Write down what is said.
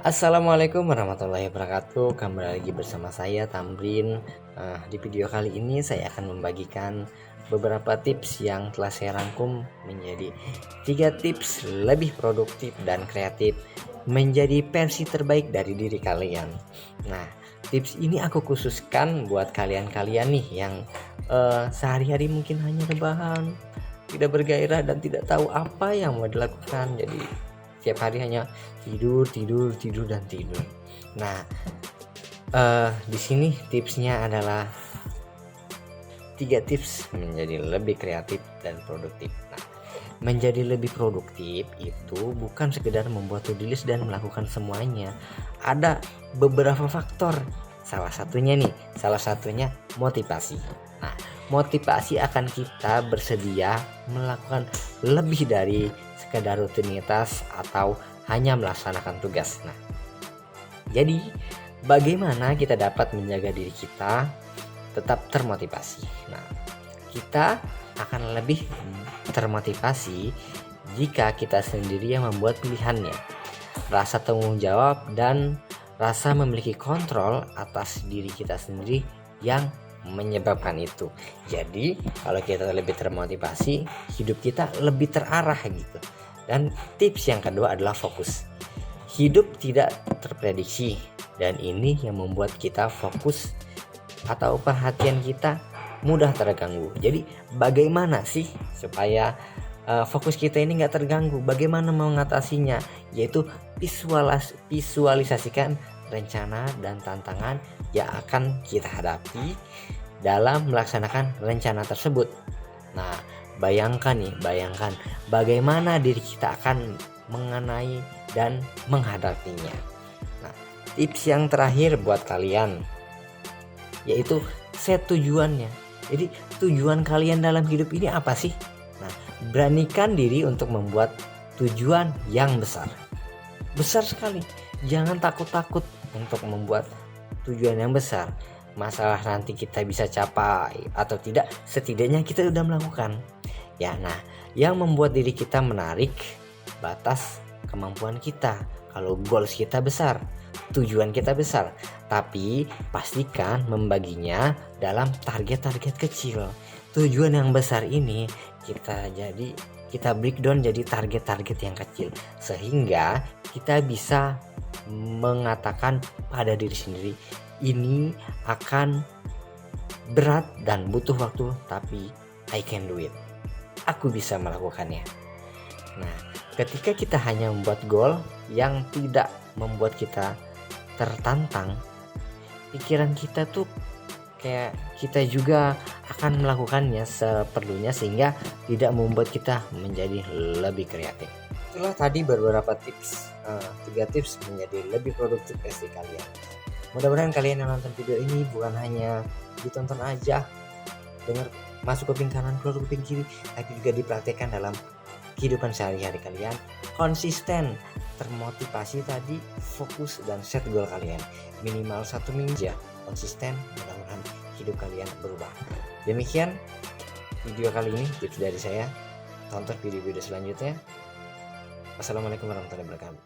Assalamualaikum warahmatullahi wabarakatuh. Kembali lagi bersama saya Tamrin. Di video kali ini saya akan membagikan beberapa tips yang telah saya rangkum menjadi 3 tips lebih produktif dan kreatif menjadi versi terbaik dari diri kalian. Nah, tips ini aku khususkan buat kalian-kalian nih yang sehari-hari mungkin hanya rebahan, tidak bergairah dan tidak tahu apa yang mau dilakukan. Jadi tiap hari hanya tidur dan tidur. Nah, di sini tipsnya adalah 3 tips menjadi lebih kreatif dan produktif. Nah, menjadi lebih produktif itu bukan sekedar membuat to-do list dan melakukan semuanya. Ada beberapa faktor. Salah satunya motivasi. Nah, motivasi akan kita bersedia melakukan lebih dari sekedar rutinitas atau hanya melaksanakan tugas. Nah, jadi bagaimana kita dapat menjaga diri kita tetap termotivasi? Nah, kita akan lebih termotivasi jika kita sendiri yang membuat pilihannya. Rasa tanggung jawab dan rasa memiliki kontrol atas diri kita sendiri yang menyebabkan itu. Jadi kalau kita lebih termotivasi, hidup kita lebih terarah gitu. Dan tips yang kedua adalah fokus. Hidup tidak terprediksi dan ini yang membuat kita fokus atau perhatian kita mudah terganggu. Jadi bagaimana sih supaya fokus kita ini nggak terganggu? Bagaimana mengatasinya? Yaitu visualisasikan rencana dan tantangan yang akan kita hadapi dalam melaksanakan rencana tersebut. Nah, bayangkan bagaimana diri kita akan mengenai dan menghadapinya. Nah, tips yang terakhir buat kalian yaitu set tujuannya. Jadi tujuan kalian dalam hidup ini apa sih? Nah, beranikan diri untuk membuat tujuan yang besar sekali. Jangan takut-takut untuk membuat tujuan yang besar. Masalah nanti kita bisa capai atau tidak, setidaknya kita sudah melakukan. Ya, nah, yang membuat diri kita menarik batas kemampuan kita. Kalau goals kita besar, tujuan kita besar, tapi pastikan membaginya dalam target-target kecil. Tujuan yang besar ini kita breakdown jadi target-target yang kecil, sehingga kita bisa mengatakan pada diri sendiri, ini akan berat dan butuh waktu, tapi I can do it. Aku bisa melakukannya. Nah, ketika kita hanya membuat goal yang tidak membuat kita tertantang, pikiran kita tuh kayak kita juga akan melakukannya seperlunya sehingga tidak membuat kita menjadi lebih kreatif. Itulah tadi beberapa tips, 3 tips menjadi lebih produktif versi kalian. Mudah-mudahan kalian yang nonton video ini bukan hanya ditonton aja, dengar masuk kuping kanan keluar kuping kiri, tapi juga dipraktekkan dalam kehidupan sehari-hari kalian. Konsisten, termotivasi tadi, fokus dan set goal kalian minimal 1 minggu ya. Konsisten, mudah-mudahan hidup kalian berubah. Demikian video kali ini, tips dari saya. Tonton video-video selanjutnya. Wassalamualaikum warahmatullahi wabarakatuh.